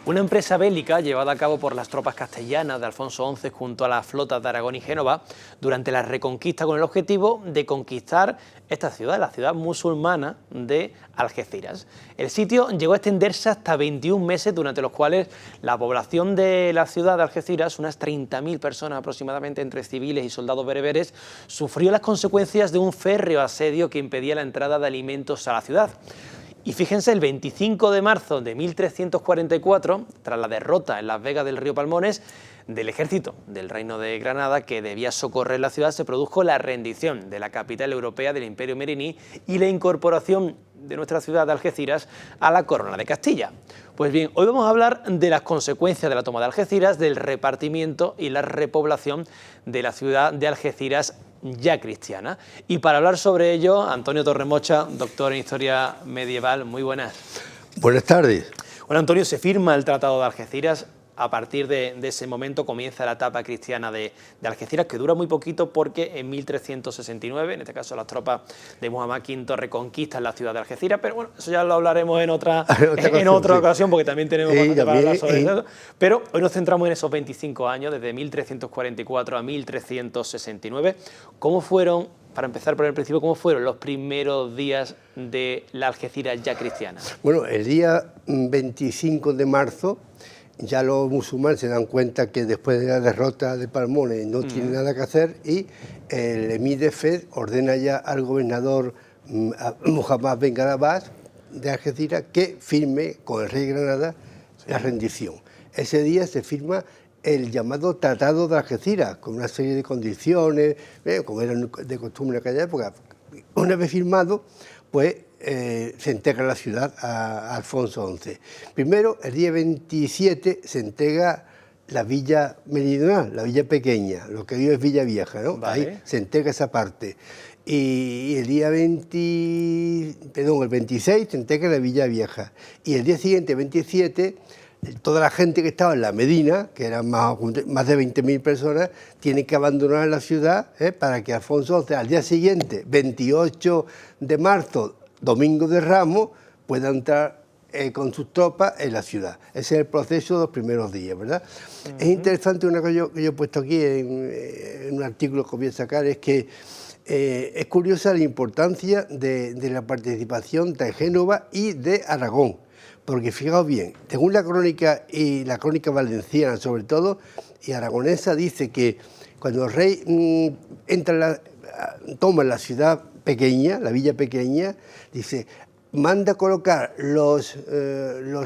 Una empresa bélica llevada a cabo por las tropas castellanas de Alfonso XI junto a las flotas de Aragón y Génova durante la Reconquista, con el objetivo de conquistar esta ciudad, la ciudad musulmana de Algeciras. El sitio llegó a extenderse hasta 21 meses, durante los cuales la población de la ciudad de Algeciras, unas 30.000 personas aproximadamente entre civiles y soldados bereberes, sufrió las consecuencias de un férreo asedio que impedía la entrada de alimentos a la ciudad. Y fíjense, el 25 de marzo de 1344, tras la derrota en las vegas del río Palmones del ejército del Reino de Granada, que debía socorrer la ciudad, se produjo la rendición de la capital europea del Imperio Meriní y la incorporación de nuestra ciudad de Algeciras a la corona de Castilla. Pues bien, hoy vamos a hablar de las consecuencias de la toma de Algeciras, del repartimiento y la repoblación de la ciudad de Algeciras ya cristiana. Y para hablar sobre ello, Antonio Torremocha, doctor en Historia Medieval, muy buenas. Buenas tardes. Bueno, Antonio, se firma el Tratado de Algeciras. A partir de ese momento comienza la etapa cristiana de Algeciras, que dura muy poquito porque en 1369, en este caso las tropas de Muhammad V reconquistan la ciudad de Algeciras, pero bueno, eso ya lo hablaremos en otra ocasión, porque también tenemos bastante para hablar sobre eso. Pero hoy nos centramos en esos 25 años, desde 1344 a 1369. ¿Cómo fueron, para empezar por el principio, cómo fueron los primeros días de la Algeciras ya cristiana? Bueno, el día 25 de marzo, ya los musulmanes se dan cuenta que después de la derrota de Palmones no tienen nada que hacer, y el emir de Fez ordena ya al gobernador Muhammad Ben Garabás de Algeciras que firme con el rey de Granada la rendición. Ese día se firma el llamado Tratado de Algeciras, con una serie de condiciones, como era de costumbre en aquella época. Una vez firmado, pues se entrega la ciudad a Alfonso XI. Primero, el día 27, se entrega la villa meridional, la villa pequeña, lo que hoy es Villa Vieja, ¿no? Vale. Ahí se entrega esa parte. Y el día el 26, se entrega la Villa Vieja. Y el día siguiente, 27, toda la gente que estaba en la Medina, que eran más de 20.000 personas, tiene que abandonar la ciudad para que Alfonso XI, al día siguiente, 28 de marzo, Domingo de Ramos, pueda entrar con sus tropas en la ciudad. Ese es el proceso de los primeros días, ¿verdad? Es interesante una cosa que yo he puesto aquí en un artículo que voy a sacar, es que es curiosa la importancia de la participación de Génova y de Aragón. Porque fijaos bien, según la crónica, y la crónica valenciana sobre todo, y aragonesa, dice que cuando el rey toma la ciudad pequeña, la villa pequeña, dice, manda colocar los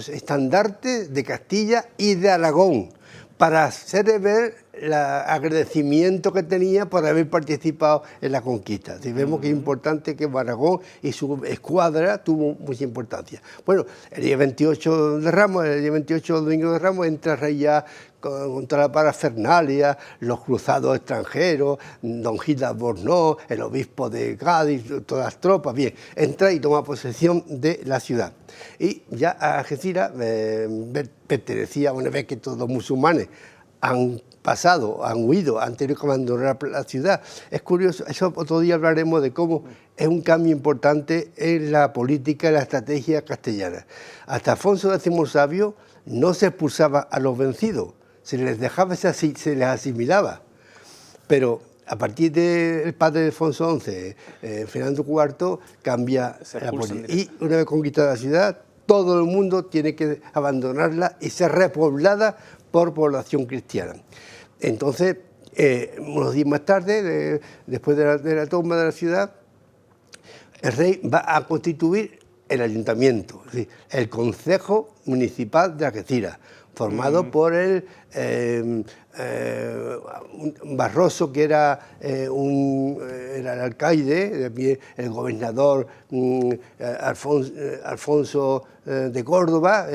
estandartes de Castilla y de Aragón para hacer ver el agradecimiento que tenía por haber participado en la conquista. Si vemos que es importante que Aragón y su escuadra tuvo mucha importancia. Bueno, el día 28 de Ramos, el día 28 Domingo de Ramos, entra el rey ya con toda la parafernalia, los cruzados extranjeros, don Gil de Albornoz, el obispo de Cádiz, todas las tropas, bien, entra y toma posesión de la ciudad. Y ya a Algeciras pertenecía, una vez que todos los musulmanes han pasado, han huido, han tenido que abandonar la ciudad. Es curioso, eso otro día hablaremos de cómo es un cambio importante en la política y la estrategia castellana. Hasta Alfonso X Sabio no se expulsaba a los vencidos, se les dejaba, se les asimilaba. Pero a partir del padre de Alfonso XI, Fernando IV, cambia la política. Y una vez conquistada la ciudad, todo el mundo tiene que abandonarla y ser repoblada por población cristiana. Entonces, unos días más tarde, después de la toma de la ciudad, el rey va a constituir el ayuntamiento, es decir, el Concejo Municipal de Algeciras, formado por el Barroso, que era el alcaide, el gobernador Alfonso de Córdoba.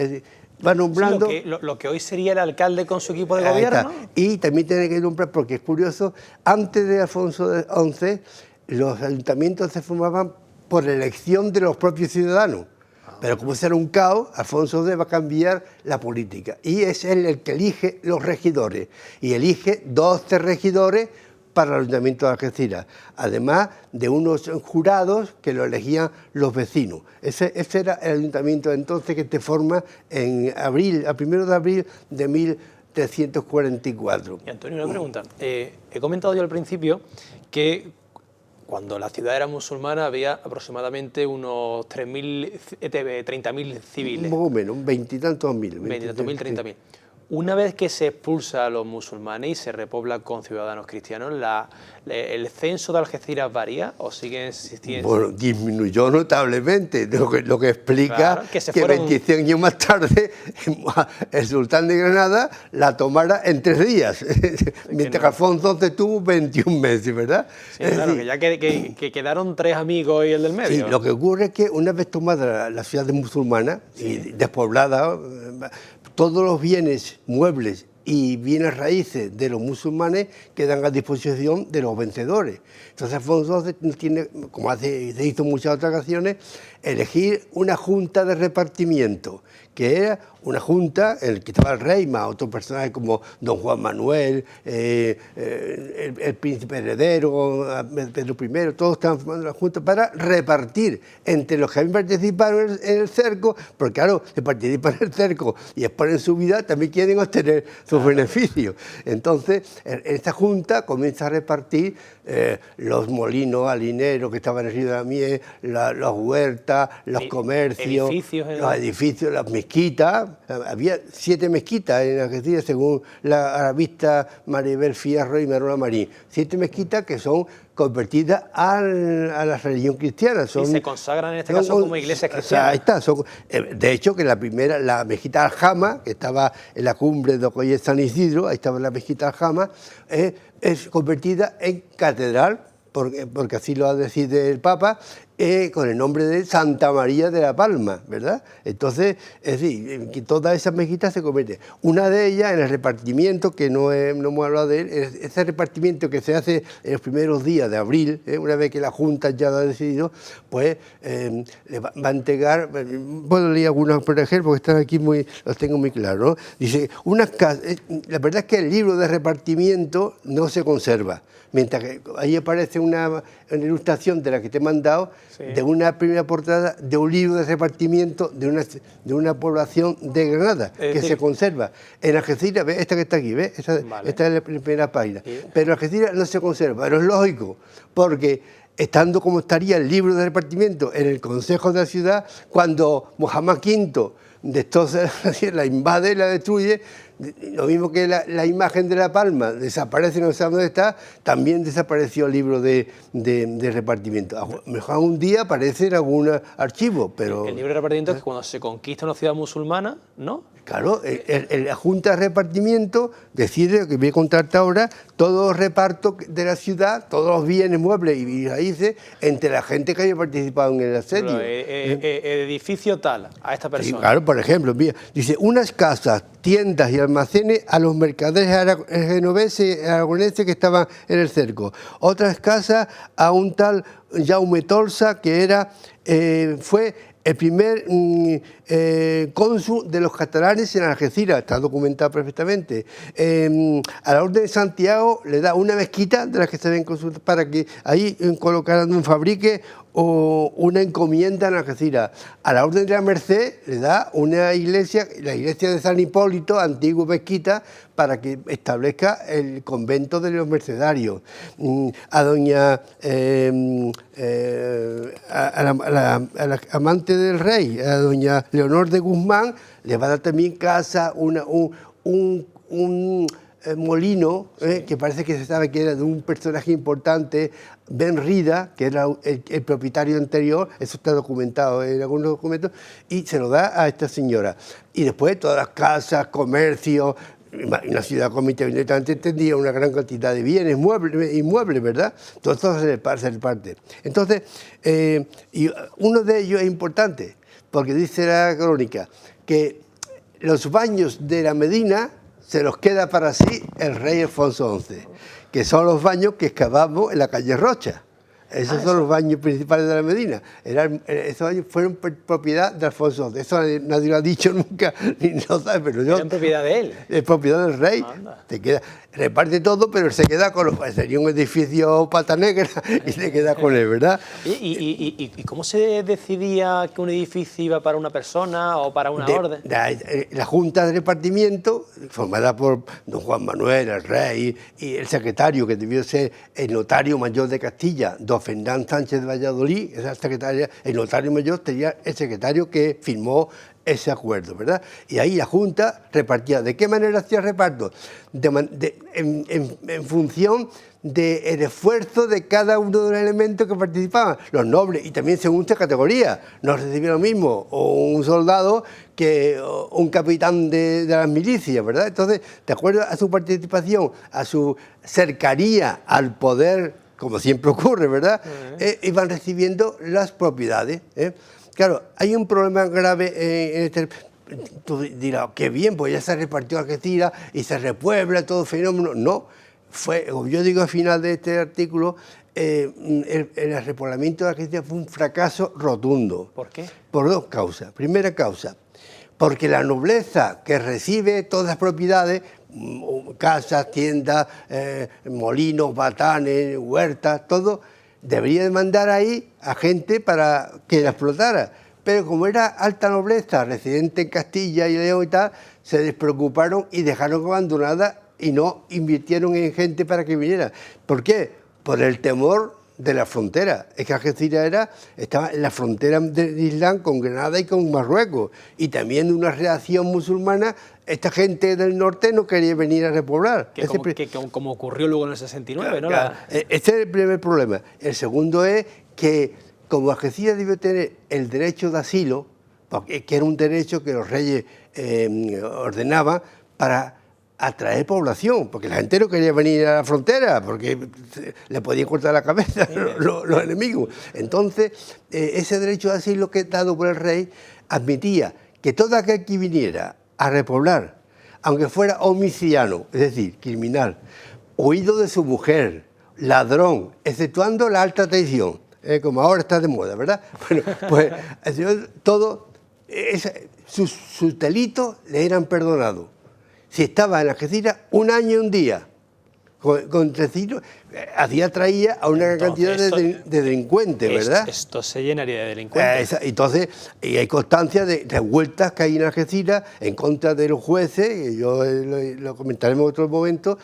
Va nombrando... Sí, lo que hoy sería el alcalde con su equipo de gobierno. Y también tiene que nombrar, porque es curioso, antes de Alfonso XI, los ayuntamientos se formaban por elección de los propios ciudadanos. Pero como será un caos, Alfonso XI va a cambiar la política. Y es él el que elige los regidores. Y elige 12 regidores para el Ayuntamiento de Algeciras, además de unos jurados que lo elegían los vecinos. Ese era el Ayuntamiento de entonces, que te forma en abril, a 1 de abril de 1344. Y Antonio, una pregunta. He comentado yo al principio que cuando la ciudad era musulmana había aproximadamente unos 30.000 civiles. Más o menos, 20 y tantos mil. 30.000. Una vez que se expulsa a los musulmanes y se repobla con ciudadanos cristianos, ¿el censo de Algeciras varía o sigue existiendo? Bueno, disminuyó notablemente, lo que explica claro, que 25 años más tarde el sultán de Granada la tomara en 3 días, mientras que Alfonso XI tuvo 21 meses, ¿verdad? Sí, claro, decir, que ya que quedaron 3 amigos y el del medio. Sí, lo que ocurre es que una vez tomada la ciudad musulmana y despoblada, todos los bienes muebles y bienes raíces de los musulmanes quedan a disposición de los vencedores. Entonces Alfonso tiene, como se hizo en muchas otras ocasiones, elegir una junta de repartimiento, que era una junta en la que estaba el rey, más otros personajes como don Juan Manuel, el príncipe heredero, Pedro I, todos estaban formando la junta para repartir entre los que habían participado en el cerco, porque claro, si participan en el cerco y exponen su vida, también quieren obtener sus beneficios. Entonces, esta junta comienza a repartir los molinos halineros que estaban en el río de la Miel, las huertas, los comercios, los edificios, las mezquitas. Había 7 mezquitas en Algeciras, según la arabista Maribel Fierro y Marola Marín. 7 mezquitas que son convertidas a la religión cristiana. Y se consagran en este caso como iglesias cristianas. Ahí está. De hecho, que la primera, la mezquita Aljama, que estaba en la cumbre de Ocoye de San Isidro, ahí estaba la mezquita Aljama, es convertida en catedral, porque así lo ha decidido el Papa, con el nombre de Santa María de la Palma, ¿verdad? Entonces, es decir, que todas esas mezquitas se convierten. Una de ellas, en el repartimiento, que no hemos hablado de él, ese repartimiento que se hace en los primeros días de abril, una vez que la Junta ya lo ha decidido, pues le va a entregar, puedo leer algunos, por ejemplo, porque están aquí los tengo muy claros, ¿no? Dice, la verdad es que el libro de repartimiento no se conserva, mientras que ahí aparece una ilustración de la que te he mandado, sí, de una primera portada de un libro de repartimiento de una población de Granada, que se conserva. En Algeciras, ¿ves? Esta que está aquí, ¿ves? Esta es la primera página. Sí. Pero en Algeciras no se conserva, pero es lógico, porque estando como estaría el libro de repartimiento en el Consejo de la Ciudad, cuando Mohamed V de estos la invade y la destruye, lo mismo que la imagen de la palma desaparece, no sabe dónde está, también desapareció el libro de repartimiento. A lo mejor un día aparece en algún archivo, pero... El libro de repartimiento es que cuando se conquista una ciudad musulmana, ¿no? Claro, la Junta de Repartimiento decide, lo que voy a contarte ahora, todos los repartos de la ciudad, todos los bienes, muebles y raíces, entre la gente que haya participado en el asedio. Edificio tal, a esta persona. Sí, claro, por ejemplo, mira, dice, unas casas, tiendas y almacenes a los mercaderes genoveses y aragoneses que estaban en el cerco. Otras casas a un tal Jaume Tolsa, que fue el primer cónsul de los catalanes en Algeciras, está documentado perfectamente. A la Orden de Santiago le da una mezquita de las que se ven consultas para que ahí colocaran un fabrique o una encomienda en Algeciras. A la Orden de la Merced le da una iglesia, la iglesia de San Hipólito, antigua mezquita, para que establezca el convento de los mercedarios. A doña, a la amante del rey, a doña Leonor de Guzmán, le va a dar también casa, un molino, que parece que se sabe que era de un personaje importante, Ben Rida, que era el propietario anterior, eso está documentado en algunos documentos, y se lo da a esta señora. Y después todas las casas, comercios, una ciudad completamente entendía una gran cantidad de bienes, inmuebles, ¿verdad? Todo esto se reparte. Entonces, y uno de ellos es importante, porque dice la crónica que los baños de la Medina se los queda para sí el rey Alfonso XI, que son los baños que excavamos en la calle Rocha. Esos son los baños principales de la Medina. Esos baños fueron propiedad de Alfonso XI. Eso nadie lo ha dicho nunca, ni lo sabe, pero yo... ¿Eran propiedad de él? Es propiedad del rey. Te queda, reparte todo, pero se queda con... Sería un edificio pata negra y se queda con él, ¿verdad? ¿Y cómo se decidía que un edificio iba para una persona o para una orden? La Junta de Repartimiento, formada por don Juan Manuel, el rey, y el secretario, que debió ser el notario mayor de Castilla, don Fernán Sánchez de Valladolid, esa secretaria, el notario mayor sería el secretario que firmó ese acuerdo, ¿verdad? Y ahí la Junta repartía. ¿De qué manera hacía reparto? En función del esfuerzo de cada uno de los elementos que participaban, los nobles, y también según esta categoría. No recibía lo mismo un soldado que un capitán de las milicias, ¿verdad? Entonces, de acuerdo a su participación, a su cercanía al poder, como siempre ocurre, ¿verdad? Iban recibiendo las propiedades, Claro, hay un problema grave en este... Tú dirás, qué bien, pues ya se repartió Algeciras y se repuebla todo fenómeno. No, como yo digo al final de este artículo, el repoblamiento de Algeciras fue un fracaso rotundo. ¿Por qué? Por dos causas. Primera causa, porque la nobleza que recibe todas las propiedades, casas, tiendas, molinos, batanes, huertas, todo, debería demandar ahí a gente para que la explotara. Pero como era alta nobleza, residente en Castilla y León y tal, se despreocuparon y dejaron abandonada y no invirtieron en gente para que viniera. ¿Por qué? Por el temor de la frontera. Es que Algeciras estaba en la frontera del Islam con Granada y con Marruecos. Y también de una reacción musulmana, esta gente del norte no quería venir a repoblar. Como ocurrió luego en el 69, ¿no? Claro, ese es el primer problema. El segundo es que, como Algeciras debió tener el derecho de asilo, que era un derecho que los reyes ordenaban para atraer población, porque la gente no quería venir a la frontera, porque le podían cortar la cabeza los enemigos. Entonces, ese derecho de asilo que dado por el rey admitía que todo aquel que viniera a repoblar, aunque fuera homicidiano, es decir, criminal, huido de su mujer, ladrón, exceptuando la alta traición, como ahora está de moda, ¿verdad? Bueno, pues todo, sus delitos le eran perdonados. Si estaba en Algeciras un año y un día, con Trecino, traía a una cantidad de delincuentes, ¿verdad? Esto se llenaría de delincuentes. Entonces, y hay constancia de revueltas que hay en Algeciras en contra de los jueces, que yo lo comentaremos en otro momento,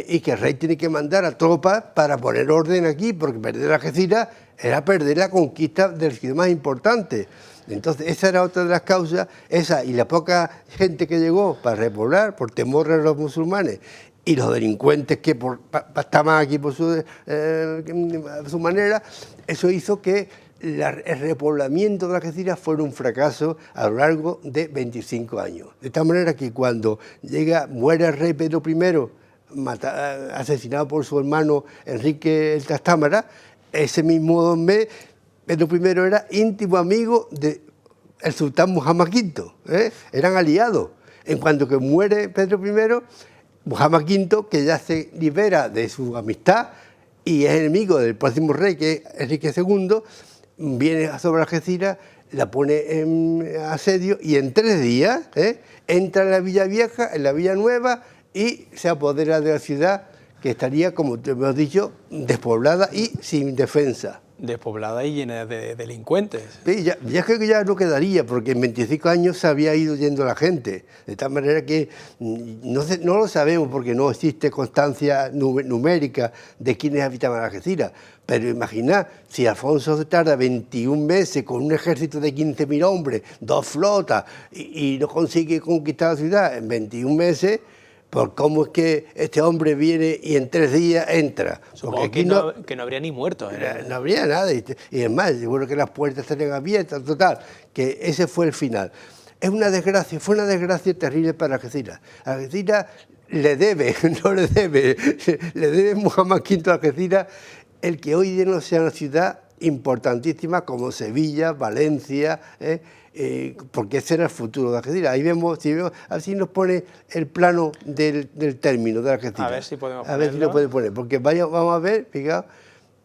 y que el rey tiene que mandar a tropas para poner orden aquí, porque perder Algeciras era perder la conquista del sitio más importante. Entonces, esa era otra de las causas, esa y la poca gente que llegó para repoblar por temor a los musulmanes y los delincuentes que estaban aquí por su manera, eso hizo que el repoblamiento de Algeciras fuera un fracaso a lo largo de 25 años. De tal manera que cuando muere el rey Pedro I, asesinado por su hermano Enrique el Trastámara, ese mismo mes Pedro I era íntimo amigo del sultán Muhammad V, eran aliados. En cuanto que muere Pedro I, Muhammad V, que ya se libera de su amistad y es enemigo del próximo rey, que es Enrique II, viene sobre Algeciras, la pone en asedio y en 3 días entra en la Villa Vieja, en la Villa Nueva y se apodera de la ciudad, que estaría, como te hemos dicho, despoblada y sin defensa. Despoblada y llena de delincuentes. Sí, ya creo que ya no quedaría, porque en 25 años se había ido yendo la gente, de tal manera que no lo sabemos porque no existe constancia numérica de quienes habitaban Algeciras, pero imaginad, si Alfonso se tarda 21 meses con un ejército de 15.000 hombres, 2 flotas, y no consigue conquistar la ciudad en 21 meses, por cómo es que este hombre viene y en 3 días entra. Supongo aquí que no habría ni muertos. No habría nada. Y es más, seguro que las puertas estarían abiertas, total, que ese fue el final. Es una desgracia, fue una desgracia terrible para Algeciras. Algeciras le debe Muhammad V a Algeciras el que hoy día no sea una ciudad importantísima como Sevilla, Valencia, porque ese era el futuro de Algeciras. Ahí vemos, así nos pone el plano del término de Algeciras. A ver si podemos ponerlo. A ver si lo puede poner, porque vamos a ver, fijaos,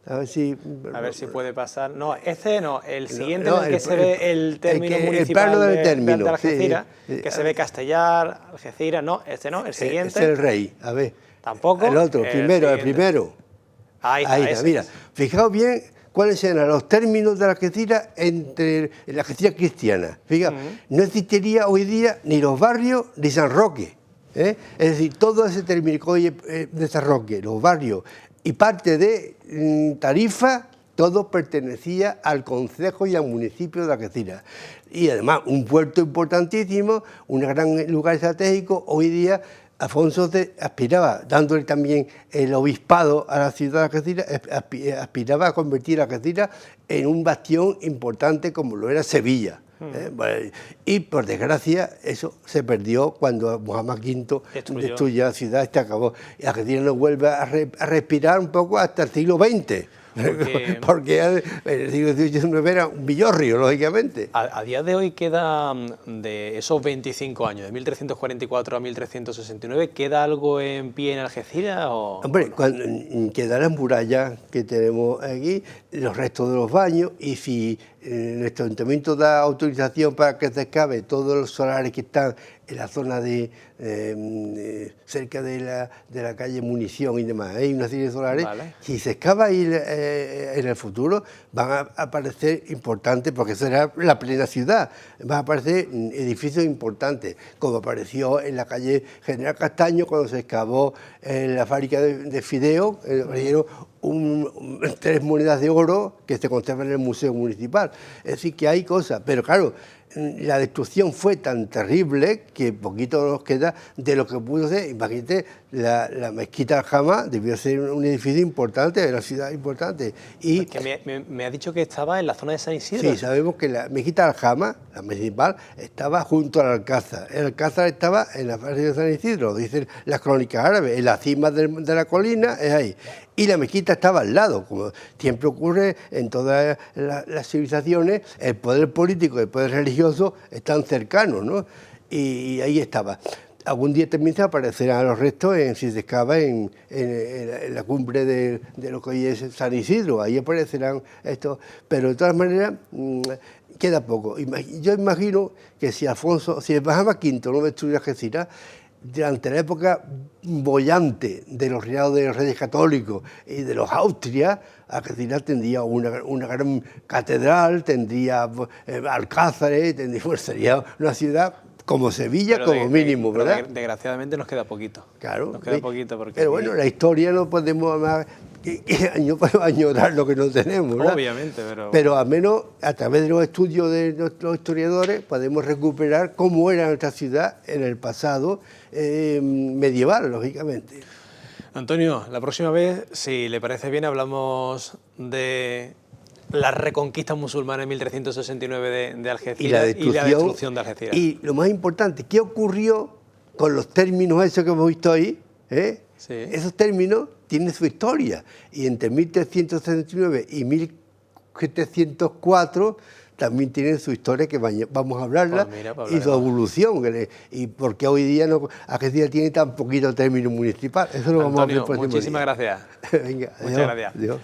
A ver si... A ver si puede pasar. No, este no, el siguiente no, en el que se ve el término municipal plano del de término, Algeciras, sí. que se ve Castellar, Algeciras, no, este no, el siguiente. Es el Rey, a ver. Tampoco. El otro, el primero. Ahí está, Mira, es. fijaos bien cuáles eran los términos de la Algeciras entre la Algeciras cristiana. Fíjate, no existiría hoy día ni los barrios ni San Roque. Es decir, todo ese término de San Roque, los barrios y parte de Tarifa, todo pertenecía al concejo y al municipio de Algeciras. Y además, un puerto importantísimo, un gran lugar estratégico. Hoy día, Alfonso X aspiraba, dándole también el obispado a la ciudad de Algeciras, aspiraba a convertir a Algeciras en un bastión importante como lo era Sevilla. Bueno, y por desgracia eso se perdió cuando Muhammad V destruyó la ciudad y se acabó. Y Algeciras no vuelve a respirar un poco hasta el siglo XX. Porque el siglo XIX era un villorrio, lógicamente. A día de hoy queda, de esos 25 años, de 1344 a 1369, ¿queda algo en pie en Algeciras? Hombre, quedan las murallas que tenemos aquí, los restos de los baños, y si nuestro ayuntamiento da autorización para que se excaven todos los solares que están en la zona cerca de la calle Munición y demás, hay una serie de solares, vale. Si se excava ahí en el futuro van a aparecer importantes, porque será la plena ciudad, van a aparecer edificios importantes, como apareció en la calle General Castaño cuando se excavó en la fábrica de fideos, 3 monedas de oro que se conservan en el Museo Municipal. Es decir, que hay cosas, pero claro, la destrucción fue tan terrible que poquito nos queda de lo que pudo ser. Imagínate, la mezquita Aljama debió ser un edificio importante, de una ciudad importante. Y que me ha dicho que estaba en la zona de San Isidro. Sí, sabemos que la mezquita Aljama, la municipal, estaba junto al Alcázar. El Alcázar estaba en la fase de San Isidro, dicen las crónicas árabes, en la cima de la colina, es ahí. Y la mezquita estaba al lado, como siempre ocurre en todas las civilizaciones, el poder político y el poder religioso están cercanos, ¿no? Y ahí estaba. Algún día también se aparecerán los restos, si se excava en la cumbre de lo que hoy es San Isidro, ahí aparecerán estos, pero de todas maneras queda poco. Yo imagino que si Muhammad V no destruyó Algeciras, durante la época bollante de los reinados de los reyes católicos y de los Austrias, Algeciras tendría una gran catedral, tendría alcázares, sería una ciudad como Sevilla, como mínimo, ¿verdad? Desgraciadamente nos queda poquito. Claro. Nos queda poquito porque... Pero bueno, la historia no podemos añorar lo que no tenemos, ¿verdad? Obviamente, pero al menos a través de los estudios de nuestros historiadores podemos recuperar cómo era nuestra ciudad en el pasado medieval, lógicamente. Antonio, la próxima vez, si le parece bien, hablamos de la reconquista musulmana en 1369 de Algeciras y la destrucción de Algeciras. Y lo más importante, ¿qué ocurrió con los términos esos que hemos visto ahí? Sí. Esos términos tienen su historia, y entre 1369 y 1704 también tienen su historia, que vamos a hablarla, y su evolución, y porque hoy día Algeciras tiene tan poquito término municipal. Eso lo vamos a ver. Muchísimas gracias. Venga, muchas gracias. Adiós.